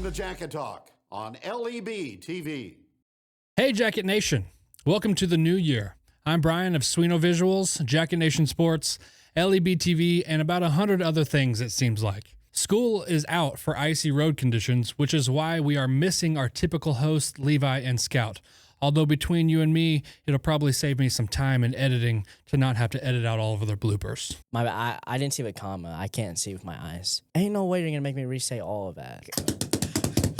to Jacket Talk on LEB TV. Hey, Jacket Nation. Welcome to the new year. I'm Brian of Swino Visuals, Jacket Nation Sports, LEB TV, and about 100 other things, it seems like. School is out for icy road conditions, which is why we are missing our typical host, Levi and Scout. Although between you and me, it'll probably save me some time in editing to not have to edit out all of their bloopers. I didn't see the comma. I can't see with my eyes. Ain't no way you're going to make me re-say all of that.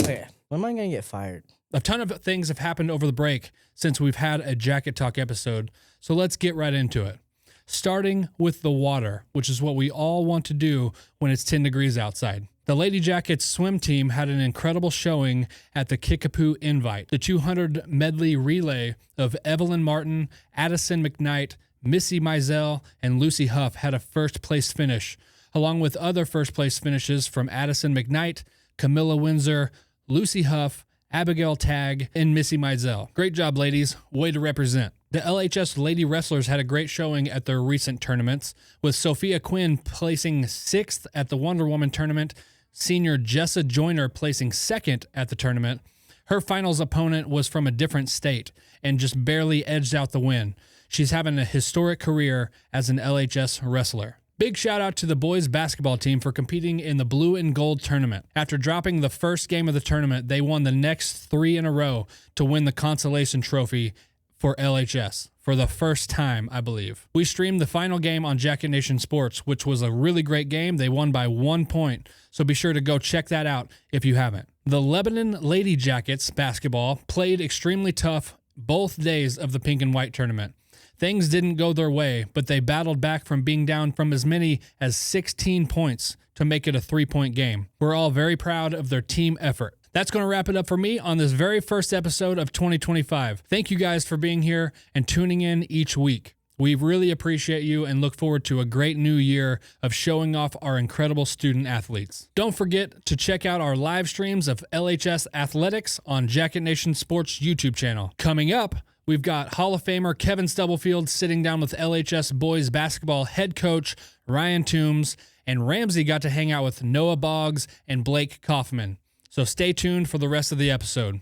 Okay, when am I going to get fired? A ton of things have happened over the break since we've had a Jacket Talk episode, so let's get right into it. Starting with the water, which is what we all want to do when it's 10 degrees outside. The Lady Jackets swim team had an incredible showing at the Kickapoo Invite. The 200 medley relay of Evelyn Martin, Addison McKnight, Missy Mizell, and Lucy Huff had a first-place finish, along with other first-place finishes from Addison McKnight, Camilla Windsor, Lucy Huff, Abigail Tagg, and Missy Mizell. Great job, ladies. Way to represent. The LHS Lady Wrestlers had a great showing at their recent tournaments, with Sophia Quinn placing 6th at the Wonder Woman tournament, senior Jessa Joyner placing 2nd at the tournament. Her finals opponent was from a different state and just barely edged out the win. She's having a historic career as an LHS wrestler. Big shout out to the boys basketball team for competing in the blue and gold tournament. After dropping the first game of the tournament, they won the next 3 in a row to win the consolation trophy for LHS for the first time, I believe. We streamed the final game on Jacket Nation Sports, which was a really great game. They won by 1 point, so be sure to go check that out if you haven't. The Lebanon Lady Jackets basketball played extremely tough both days of the pink and white tournament. Things didn't go their way, but they battled back from being down from as many as 16 points to make it a 3-point game. We're all very proud of their team effort. That's going to wrap it up for me on this very first episode of 2025. Thank you guys for being here and tuning in each week. We really appreciate you and look forward to a great new year of showing off our incredible student athletes. Don't forget to check out our live streams of LHS Athletics on Jacket Nation Sports YouTube channel. Coming up, we've got Hall of Famer Kevin Stubblefield sitting down with LHS Boys Basketball head coach Ryan Toombs, and Ramsey got to hang out with Noah Boggs and Blake Coffman. So stay tuned for the rest of the episode.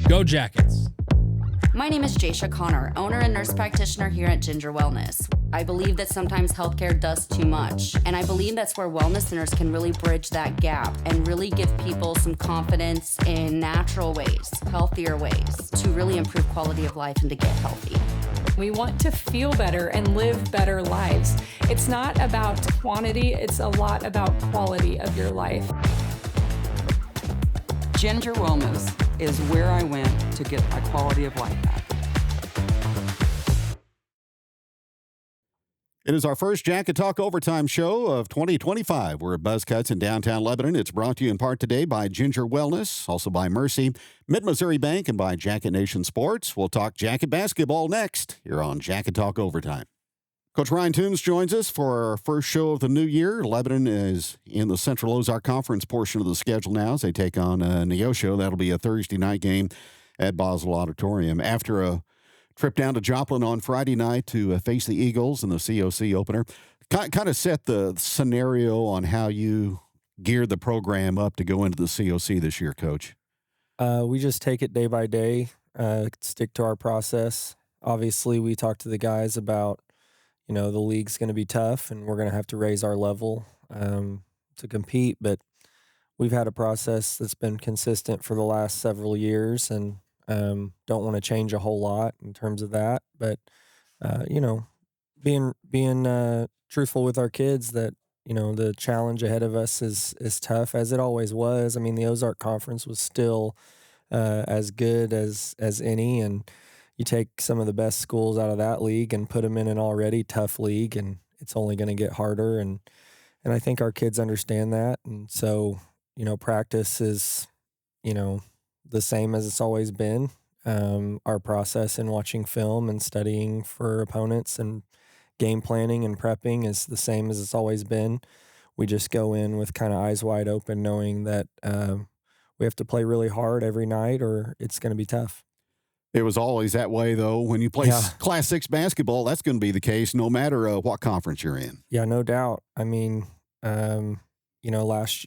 Go Jackets! My name is Jaysha Connor, owner and nurse practitioner here at Ginger Wellness. I believe that sometimes healthcare does too much, and I believe that's where wellness centers can really bridge that gap and really give people some confidence in natural ways, healthier ways, to really improve quality of life and to get healthy. We want to feel better and live better lives. It's not about quantity, it's a lot about quality of your life. Ginger Wellness is where I went to get my quality of life back. It is our first Jacket Talk Overtime show of 2025. We're at Buzzcuts in downtown Lebanon. It's brought to you in part today by Ginger Wellness, also by Mercy, Mid-Missouri Bank, and by Jacket Nation Sports. We'll talk Jacket basketball next here on Jacket Talk Overtime. Coach Ryan Toombs joins us for our first show of the new year. Lebanon is in the Central Ozark Conference portion of the schedule now as they take on Neosho. That'll be a Thursday night game at Boswell Auditorium. After a trip down to Joplin on Friday night to face the Eagles in the COC opener, kind of set the scenario on how you geared the program up to go into the COC this year, Coach. We just take it day by day, stick to our process. Obviously, we talk to the guys about the league's going to be tough and we're going to have to raise our level to compete. But we've had a process that's been consistent for the last several years and don't want to change a whole lot in terms of that. But, being truthful with our kids that, the challenge ahead of us is tough as it always was. I mean, the Ozark Conference was still as good as any, and you take some of the best schools out of that league and put them in an already tough league, and it's only going to get harder. And I think our kids understand that. And so, practice is, the same as it's always been. Our process in watching film and studying for opponents and game planning and prepping is the same as it's always been. We just go in with kind of eyes wide open, knowing that we have to play really hard every night or it's going to be tough. It was always that way, though. When you play Class 6 basketball, that's going to be the case no matter what conference you're in. Yeah, no doubt. I mean,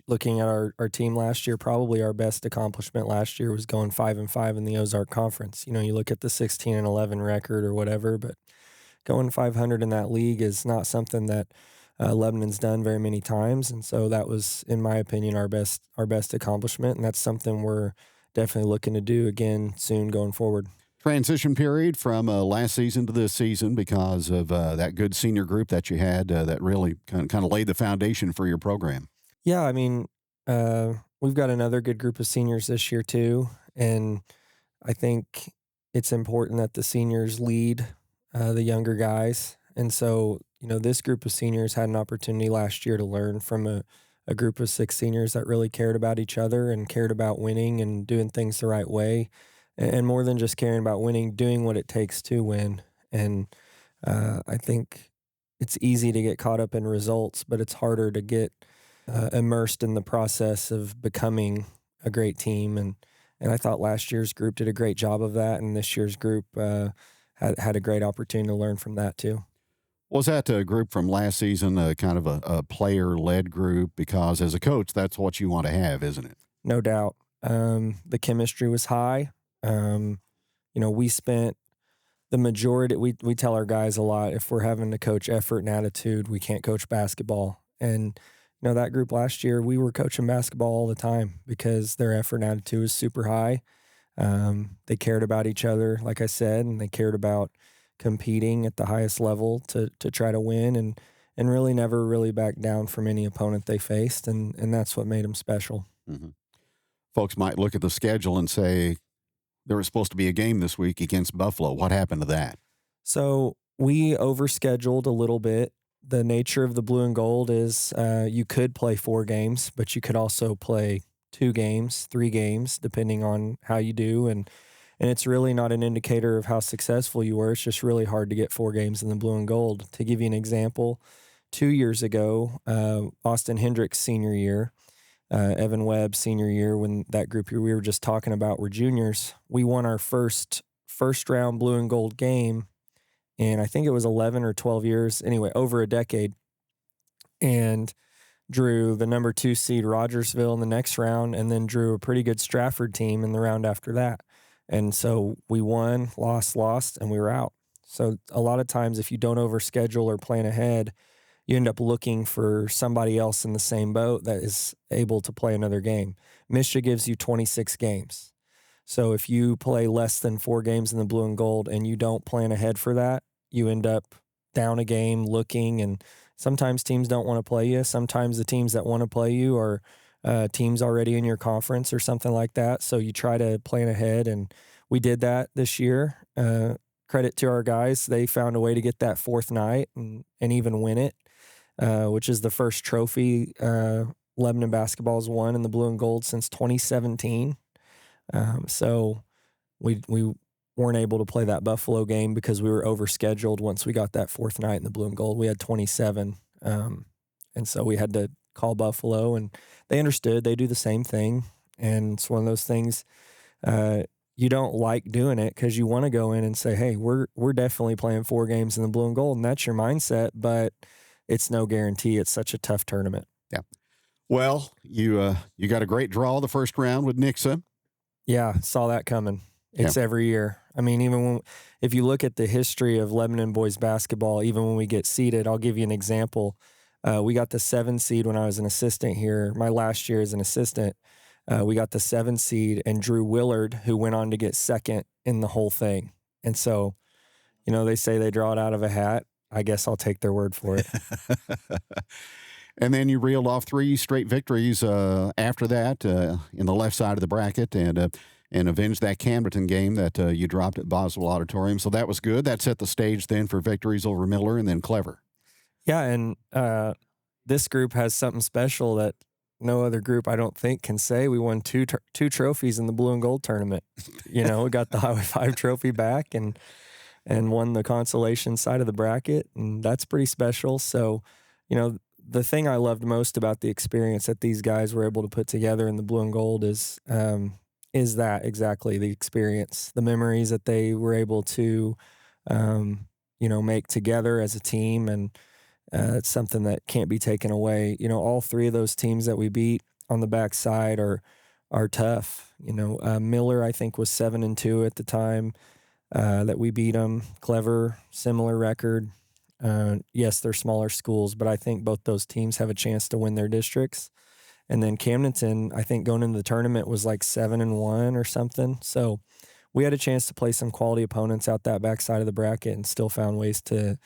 looking at our team last year, probably our best accomplishment last year was going 5-5 in the Ozark Conference. You look at the 16-11 record or whatever, but going 500 in that league is not something that Lebanon's done very many times, and so that was, in my opinion, our best accomplishment, and that's something we're definitely looking to do again soon going forward. Transition period from last season to this season because of that good senior group that you had that really kind of laid the foundation for your program. Yeah, I mean, we've got another good group of seniors this year too, and I think it's important that the seniors lead the younger guys. And so, this group of seniors had an opportunity last year to learn from a group of 6 seniors that really cared about each other and cared about winning and doing things the right way. And more than just caring about winning, doing what it takes to win. And I think it's easy to get caught up in results, but it's harder to get immersed in the process of becoming a great team. And I thought last year's group did a great job of that, and this year's group had a great opportunity to learn from that too. Was that a group from last season kind of a player-led group? Because as a coach, that's what you want to have, isn't it? No doubt. The chemistry was high. We spent the majority, we tell our guys a lot, if we're having to coach effort and attitude, we can't coach basketball. And, that group last year, we were coaching basketball all the time because their effort and attitude was super high. They cared about each other, like I said, and they cared about competing at the highest level to try to win and really never really back down from any opponent they faced. And that's what made them special. Mm-hmm. Folks might look at the schedule and say, there was supposed to be a game this week against Buffalo. What happened to that? So we overscheduled a little bit. The nature of the blue and gold is you could play 4 games, but you could also play 2 games, 3 games, depending on how you do. And it's really not an indicator of how successful you were. It's just really hard to get 4 games in the blue and gold. To give you an example, 2 years ago, Austin Hendricks' senior year, Evan Webb senior year, when that group we were just talking about were juniors, we won our first round blue and gold game, and I think it was 11 or 12 years, anyway, over a decade, and drew the number 2 seed Rogersville in the next round, and then drew a pretty good Stratford team in the round after that. And so we won, lost, and we were out. So a lot of times if you don't overschedule or plan ahead, you end up looking for somebody else in the same boat that is able to play another game. MSHSAA gives you 26 games. So if you play less than 4 games in the blue and gold and you don't plan ahead for that, you end up down a game looking, and sometimes teams don't want to play you. Sometimes the teams that want to play you are teams already in your conference or something like that. So you try to plan ahead, and we did that this year. Credit to our guys. They found a way to get that 4th night and even win it. Which is the first trophy Lebanon basketball's won in the blue and gold since 2017. So we weren't able to play that Buffalo game because we were overscheduled once we got that 4th night in the blue and gold. We had 27, and so we had to call Buffalo, and they understood. They do the same thing, and it's one of those things you don't like doing it because you want to go in and say, hey, we're definitely playing 4 games in the blue and gold, and that's your mindset, but it's no guarantee. It's such a tough tournament. Yeah. Well, you got a great draw the first round with Nixa. Yeah, saw that coming. It's every year. I mean, even if you look at the history of Lebanon boys basketball, even when we get seeded, I'll give you an example. We got the 7 seed when I was an assistant here. My last year as an assistant, we got the 7 seed and Drew Willard, who went on to get 2nd in the whole thing. And so, they say they draw it out of a hat. I guess I'll take their word for it. And then you reeled off 3 straight victories after that in the left side of the bracket and avenged that Camberton game that you dropped at Boswell Auditorium. So that was good. That set the stage then for victories over Miller and then Clever. Yeah, and this group has something special that no other group, I don't think, can say. We won two trophies in the blue and gold tournament. We got the Highway 5 trophy back and won the consolation side of the bracket, and that's pretty special. So, the thing I loved most about the experience that these guys were able to put together in the blue and gold is that exactly the experience, the memories that they were able to, make together as a team, and it's something that can't be taken away. You know, all three of those teams that we beat on the backside are tough. You know, Miller, I think, was 7-2 at the time that we beat them. Clever, similar record. Yes, they're smaller schools, but I think both those teams have a chance to win their districts. And then Camdenton, I think going into the tournament was like 7-1 or something. So we had a chance to play some quality opponents out that backside of the bracket and still found ways to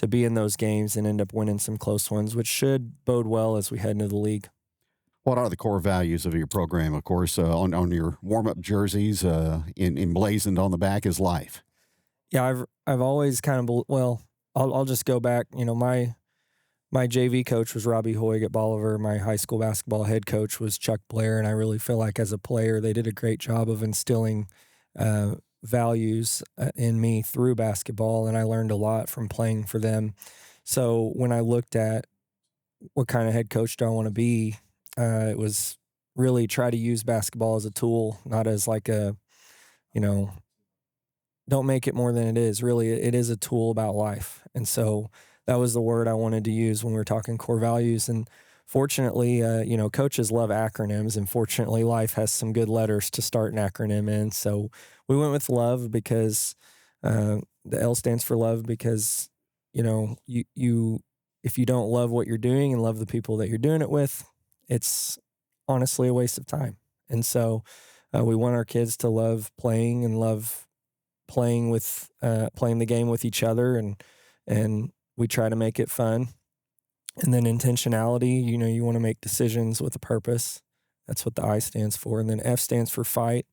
be in those games and end up winning some close ones, which should bode well as we head into the league. What are the core values of your program? Of course, on your warm-up jerseys, emblazoned on the back is life. Yeah, I've always kind of, well, I'll just go back. You know, my JV coach was Robbie Hoig at Bolivar. My high school basketball head coach was Chuck Blair, and I really feel like as a player, they did a great job of instilling values in me through basketball, and I learned a lot from playing for them. So when I looked at what kind of head coach do I want to be, it was really try to use basketball as a tool, not as like a, you know, don't make it more than it is. Really, it is a tool about life. And so that was the word I wanted to use when we were talking core values. And fortunately, you know, coaches love acronyms, and fortunately life has some good letters to start an acronym in. So we went with love because the L stands for love because, you know, you if you don't love what you're doing and love the people that you're doing it with, it's honestly a waste of time. And so we want our kids to love playing and love playing the game with each other, and we try to make it fun. And then intentionality, you know, you want to make decisions with a purpose. That's what the I stands for. And then F stands for fight.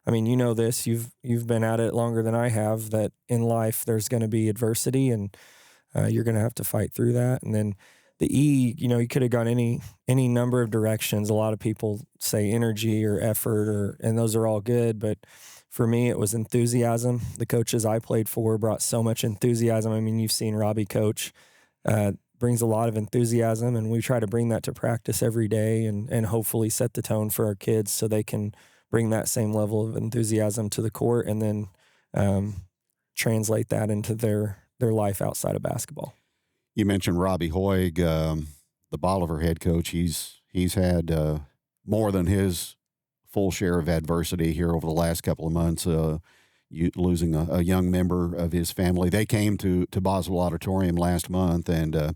I mean, you know this, you've been at it longer than I have, that in life there's going to be adversity, and you're going to have to fight through that. And then the E, you know, you could have gone any number of directions. A lot of people say energy or effort, and those are all good. But for me, it was enthusiasm. The coaches I played for brought so much enthusiasm. I mean, you've seen Robbie coach, brings a lot of enthusiasm, and we try to bring that to practice every day and hopefully set the tone for our kids so they can bring that same level of enthusiasm to the court and then translate that into their life outside of basketball. You mentioned Robbie Hoig, the Bolivar head coach. He's had more than his full share of adversity here over the last couple of months. Losing a young member of his family. They came to Boswell Auditorium last month, and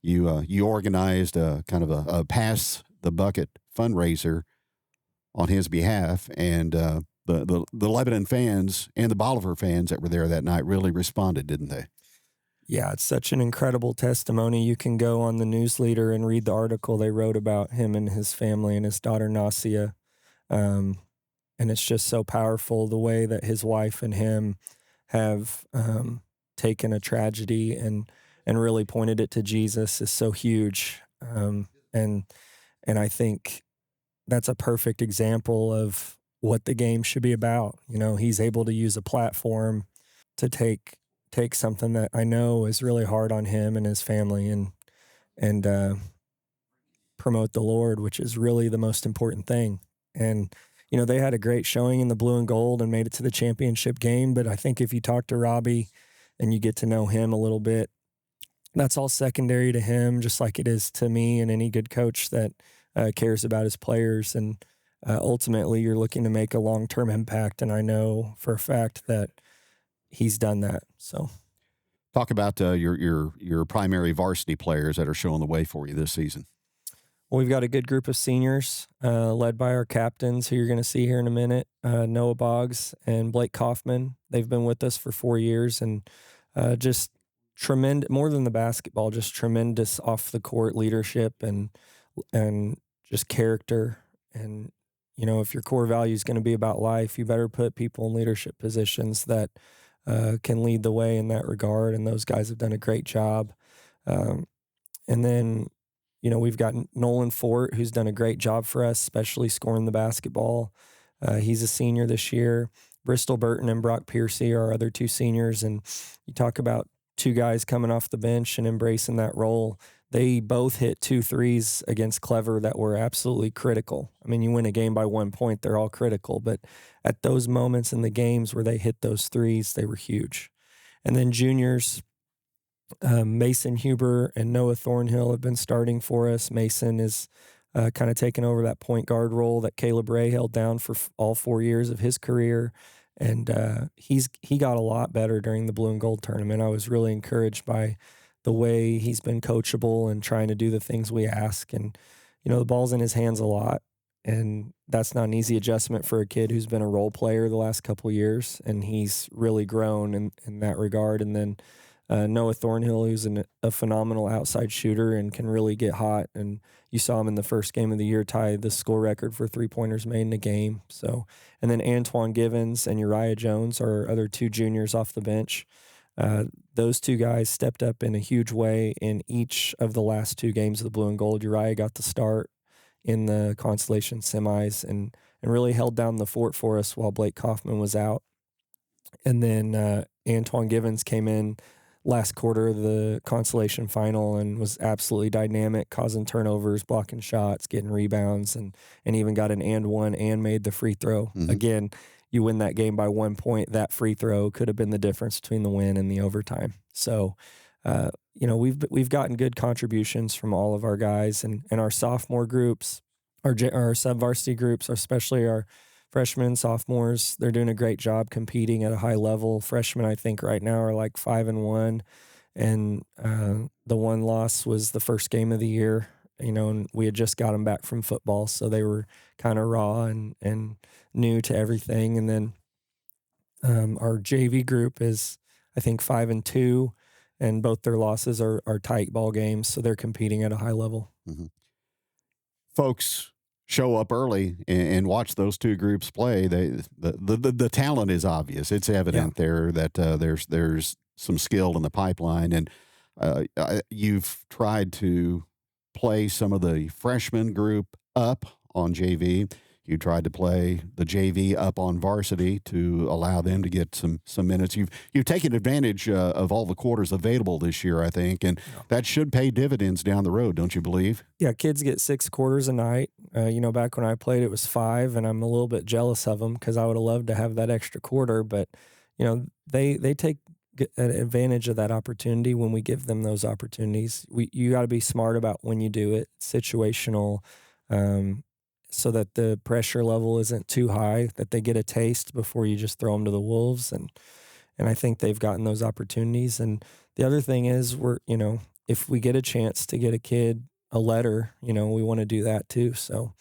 you organized kind of a pass the bucket fundraiser on his behalf, and the Lebanon fans and the Bolivar fans that were there that night really responded, didn't they? Yeah, it's such an incredible testimony. You can go on the news leader and read the article they wrote about him and his family and his daughter Nasia. And it's just so powerful the way that his wife and him have taken a tragedy and really pointed it to Jesus is so huge. And I think that's a perfect example of what the game should be about. You know, he's able to use a platform to take something that I know is really hard on him and his family and promote the Lord, which is really the most important thing. And, you know, they had a great showing in the blue and gold and made it to the championship game. But I think if you talk to Robbie and you get to know him a little bit, that's all secondary to him, just like it is to me and any good coach that cares about his players. And ultimately, you're looking to make a long-term impact. And I know for a fact that he's done that. So, talk about your primary varsity players that are showing the way for you this season. Well, we've got a good group of seniors led by our captains, who you're going to see here in a minute, Noah Boggs and Blake Coffman. They've been with us for 4 years, and just tremendous, more than the basketball, just tremendous off the court leadership and just character. And, you know, if your core value is going to be about life, you better put people in leadership positions that can lead the way in that regard. And those guys have done a great job. And then, you know, we've got Nolan Fort, who's done a great job for us, especially scoring the basketball. He's a senior this year. Bristol Burton and Brock Piercy are our other two seniors. And you talk about two guys coming off the bench and embracing that role. They both hit 2 threes against Clever that were absolutely critical. I mean, you win a game by 1 point, they're all critical. But at those moments in the games where they hit those threes, they were huge. And then juniors, Mason Huber and Noah Thornhill have been starting for us. Mason is kind of taken over that point guard role that Caleb Ray held down for all 4 years of his career. And he got a lot better during the Blue and Gold tournament. I was really encouraged by the way he's been coachable and trying to do the things we ask. And, the ball's in his hands a lot. And that's not an easy adjustment for a kid who's been a role player the last couple of years. And he's really grown in that regard. And then Noah Thornhill, who's a phenomenal outside shooter and can really get hot. And you saw him in the first game of the year tie the school record for three-pointers made in a game. So, and then Antoine Givens and Uriah Jones are other 2 juniors off the bench. Those 2 guys stepped up in a huge way in each of the last 2 games of the Blue and Gold. Uriah got the start in the consolation semis and really held down the fort for us while Blake Coffman was out. And then Antoine Givens came in last quarter of the consolation final and was absolutely dynamic, causing turnovers, blocking shots, getting rebounds, and even got an and one and made the free throw. Mm-hmm. Again, you win that game by 1 point. That free throw could have been the difference between the win and the overtime. So, we've gotten good contributions from all of our guys and our sophomore groups, our sub-varsity groups, especially our freshmen and sophomores. They're doing a great job competing at a high level. Freshmen, I think, right now are like 5-1, and the one loss was the first game of the year. And we had just got them back from football, so they were kind of raw and new to everything. And then our JV group is, I think, 5-2, and both their losses are tight ball games, so they're competing at a high level. Mm-hmm. Folks, show up early and watch those 2 groups play. The talent is obvious. It's evident there that there's some skill in the pipeline, and you've tried to play some of the freshman group up on JV. You tried to play the JV up on varsity to allow them to get some minutes. You've taken advantage of all the quarters available this year, I think, and that should pay dividends down the road, don't you believe? Yeah, kids get 6 quarters a night. Back when I played, it was 5, and I'm a little bit jealous of them because I would have loved to have that extra quarter. But, they take advantage of that opportunity when we give them those opportunities. You got to be smart about when you do it, situational, so that the pressure level isn't too high, that they get a taste before you just throw them to the wolves. And I think they've gotten those opportunities. And the other thing is if we get a chance to get a kid a letter, we want to do that too. So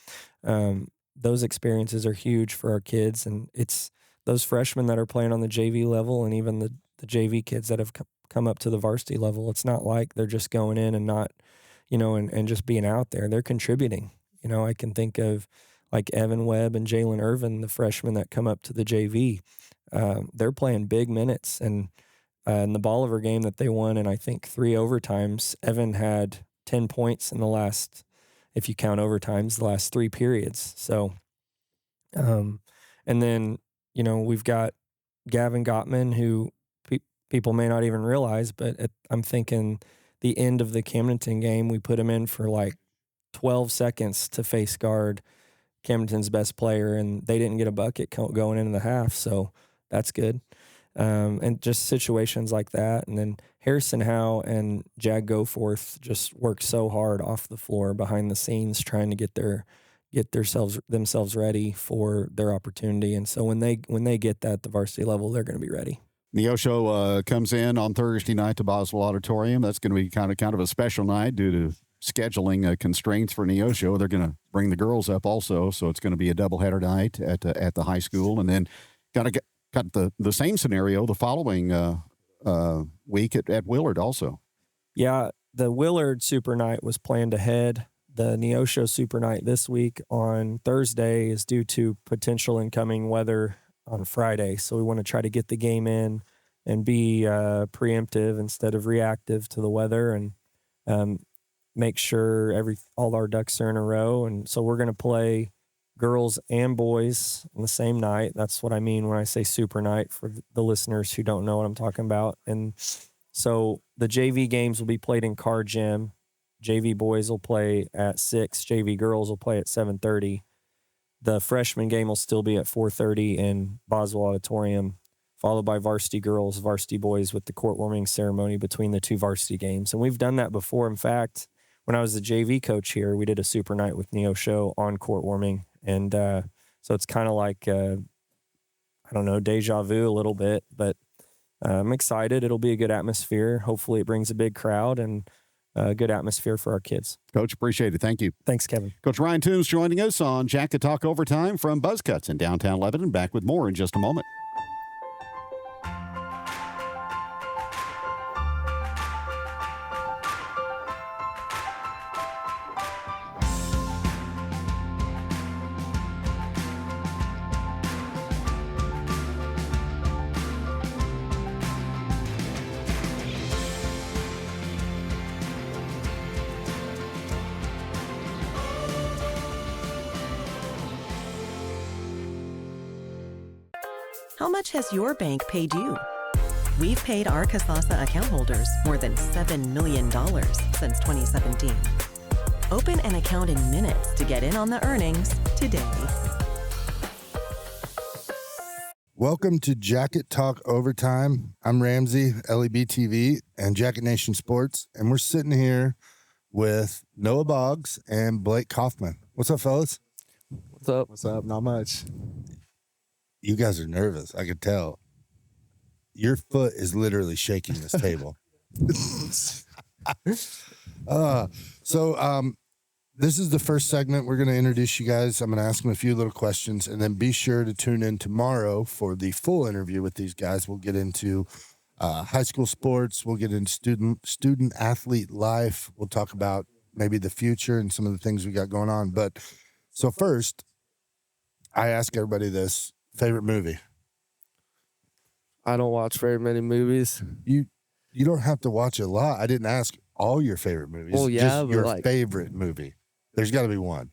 those experiences are huge for our kids. And it's those freshmen that are playing on the JV level and even the JV kids that have come up to the varsity level. It's not like they're just going in and not, and just being out there. They're contributing. I can think of like Evan Webb and Jalen Irvin, the freshmen that come up to the JV. They're playing big minutes. And in the Bolivar game that they won in, I think, 3 overtimes, Evan had 10 points in the last, if you count overtimes, the last 3 periods. So, and then, we've got Gavin Gottman, who people may not even realize, but I'm thinking the end of the Camdenton game, we put him in for like 12 seconds to face guard Camdenton's best player, and they didn't get a bucket going into the half, so that's good. And just situations like that. And then Harrison Howe and Jag Goforth just work so hard off the floor behind the scenes trying to get themselves ready for their opportunity. And so when they get that at the varsity level, they're going to be ready. Neosho comes in on Thursday night to Boswell Auditorium. That's going to be kind of a special night due to scheduling constraints for Neosho. They're going to bring the girls up also, so it's going to be a doubleheader night at the high school, and then got the same scenario the following week at Willard also. Yeah, the Willard Super Night was planned ahead. The Neosho Super Night this week on Thursday is due to potential incoming weather on Friday, so we want to try to get the game in and be preemptive instead of reactive to the weather, and make sure all our ducks are in a row. And so we're going to play girls and boys on the same night. That's what I mean when I say Super Night for the listeners who don't know what I'm talking about. And so the JV games will be played in Carr Gym. JV boys will play at 6. JV girls will play at 7:30. The freshman game will still be at 4:30 in Boswell Auditorium. followed by varsity girls, varsity boys with the court warming ceremony between the 2 varsity games. And we've done that before. In fact, when I was the JV coach here, we did a super night with Neo Show on court warming. And so it's kind of like, I don't know, deja vu a little bit, but I'm excited. It'll be a good atmosphere. Hopefully it brings a big crowd and a good atmosphere for our kids. Coach, appreciate it. Thank you. Thanks, Kevin. Coach Ryan Toombs joining us on Jacket Talk Overtime from Buzzcuts in downtown Lebanon. Back with more in just a moment. How much has your bank paid you? We've paid our Kasasa account holders more than $7 million since 2017. Open an account in minutes to get in on the earnings today. Welcome to Jacket Talk Overtime. I'm Ramsey, LEB TV, and Jacket Nation Sports, and we're sitting here with Noah Boggs and Blake Coffman. What's up, fellas? What's up? What's up? Not much. You guys are nervous. I could tell. Your foot is literally shaking this table. This is the first segment. We're going to introduce you guys. I'm going to ask them a few little questions, and then be sure to tune in tomorrow for the full interview with these guys. We'll get into high school sports. We'll get into student athlete life. We'll talk about maybe the future and some of the things we got going on. But so first, I ask everybody this. Favorite movie? I don't watch very many movies. You don't have to watch a lot. I didn't ask all your favorite movies. Well, yeah, just but your favorite movie. There's got to be one.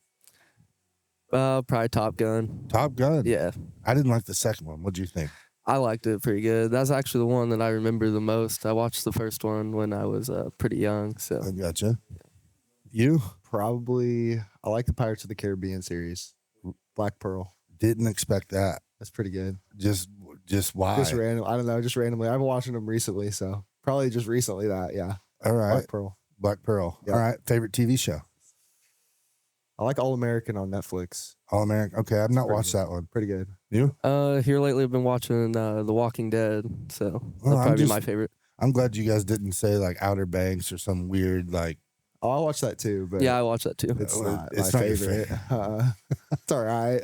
Probably Top Gun. Top Gun? Yeah. I didn't like the second one. What'd you think? I liked it pretty good. That's actually the one that I remember the most. I watched the first one when I was pretty young. So I gotcha. You? Probably, I like the Pirates of the Caribbean series. Black Pearl. Didn't expect that. That's pretty good. Just why? Just random. I don't know. Just randomly. I've been watching them recently, so probably just recently that. Yeah. All right. Black Pearl. Black Pearl. Yep. All right. Favorite TV show? I like All American on Netflix. All American. Okay, I've not watched that one. Pretty good. You? Here lately I've been watching The Walking Dead, so Well, that'll probably be my favorite. I'm glad you guys didn't say like Outer Banks or some weird like. Oh, I watched that too, but Yeah, I watched that too. it's Well, not it's my not your favorite. It's all right.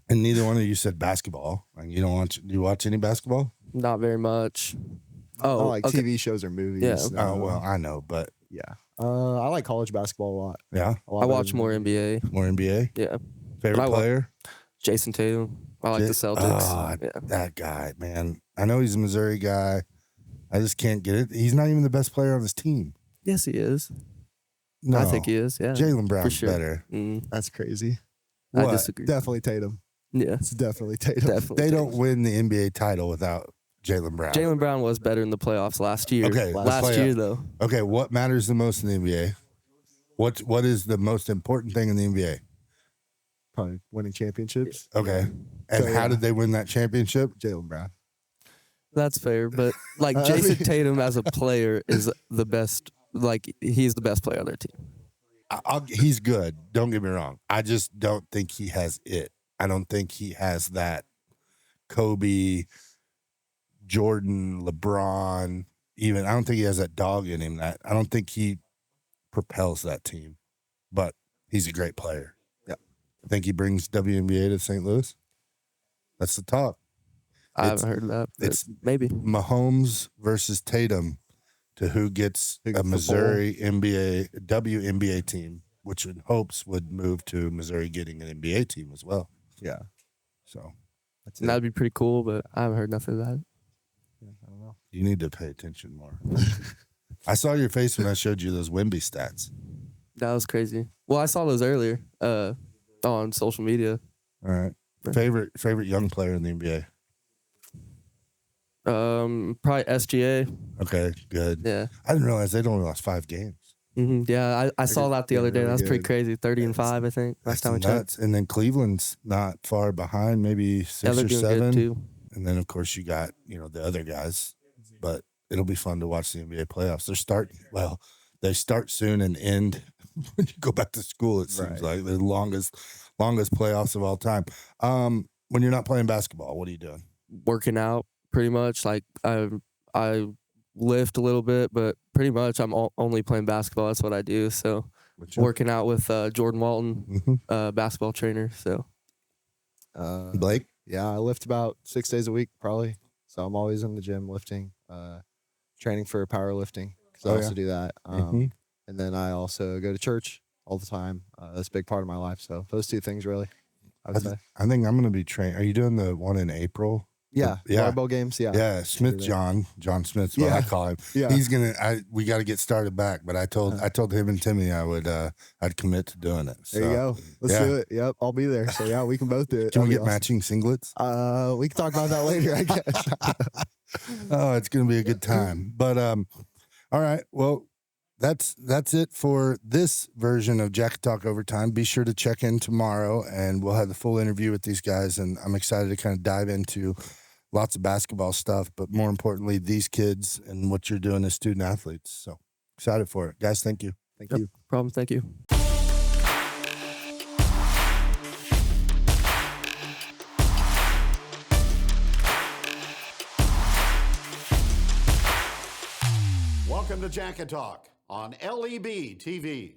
And neither one of you said basketball. Like you don't watch. Do you watch any basketball? Not very much. I Oh, like okay. TV shows or movies. Yeah. Oh well, I know, but Yeah. I like college basketball a lot. yeah, A lot I better watch than- more NBA. more NBA. Yeah, Favorite I wa- player? Jason Tatum. I like the Celtics. Oh, Yeah. that guy, man. I know he's a Missouri guy. I just can't get it. He's not even the best player on his team. Yes, he is. No, I think he is. Yeah, Jalen Brown's sure. better. That's crazy. I What? disagree. Definitely Tatum. Yeah, It's definitely Tatum. definitely. They Tatum. don't win the NBA title without Jalen Brown. Jalen Brown was better in the playoffs last year. Okay, last let's play year it. though. Okay, what matters the most in the NBA? What is the most important thing in the NBA? Probably winning championships. Okay, and So, how yeah. did they win that championship? Jalen Brown. That's fair, but like Jason Tatum as a player is the best. Like he's the best player on their team. He's good. Don't get me wrong. I just don't think he has it. I don't think he has that Kobe, Jordan, LeBron. Even I don't think he has that dog in him. That I don't think he propels that team. But he's a great player. Yeah. I think he brings WNBA to St. Louis. That's the talk. I It's- haven't heard of that. But it's- maybe. Mahomes versus Tatum to who gets Who a gets the Missouri WNBA team, which in hopes would move to Missouri getting an NBA team as well. Yeah. So That's That'd be pretty cool, but I haven't heard nothing of that. I don't know. you need to pay attention more. I saw your face when I showed you those Wemby stats. That was crazy. Well, I saw those earlier on social media. All right. Favorite young player in the NBA. Probably SGA. Okay, good. Yeah. I didn't realize they'd only lost 5 games. Yeah, I saw that the they're other day. really That's pretty good. crazy. 30-5, I think. Last time I checked. nuts. And then Cleveland's not far behind, maybe 6 Yeah, they're or doing 7. good too. and then of course you got the other guys. But it'll be fun to watch the NBA playoffs. They start soon and end when you go back to school. It seems like the longest playoffs of all time. When you're not playing basketball, what are you doing? Working out, pretty much. Like I lift a little bit, but pretty much I'm only playing basketball. That's what I do. So working out with Jordan Walton, basketball trainer. So Blake? Yeah, I lift about 6 days a week probably. So I'm always in the gym lifting, training for powerlifting because I also do that. And then I also go to church all the time. That's a big part of my life. So those two things really, I would say. I think I'm going to be trained. Are you doing the one in April? Yeah. Volleyball games. Yeah. Yeah. Smith John Smith's what I call him. Yeah. He's we got to get started back, but I told him and Timmy I'd commit to doing it. So, there you go. Let's do it. Yep. I'll be there. So yeah, we can both do it. Can we get matching singlets? We can talk about that later, I guess. Oh, it's going to be a good time. But, all right. Well, that's it for this version of Jacket Talk Overtime. Be sure to check in tomorrow, and we'll have the full interview with these guys. And I'm excited to kind of dive into lots of basketball stuff, but more importantly, these kids and what you're doing as student athletes. So excited for it, guys. Thank you. Thank you. No problem. Thank you. Welcome to Jacket Talk on LEB TV.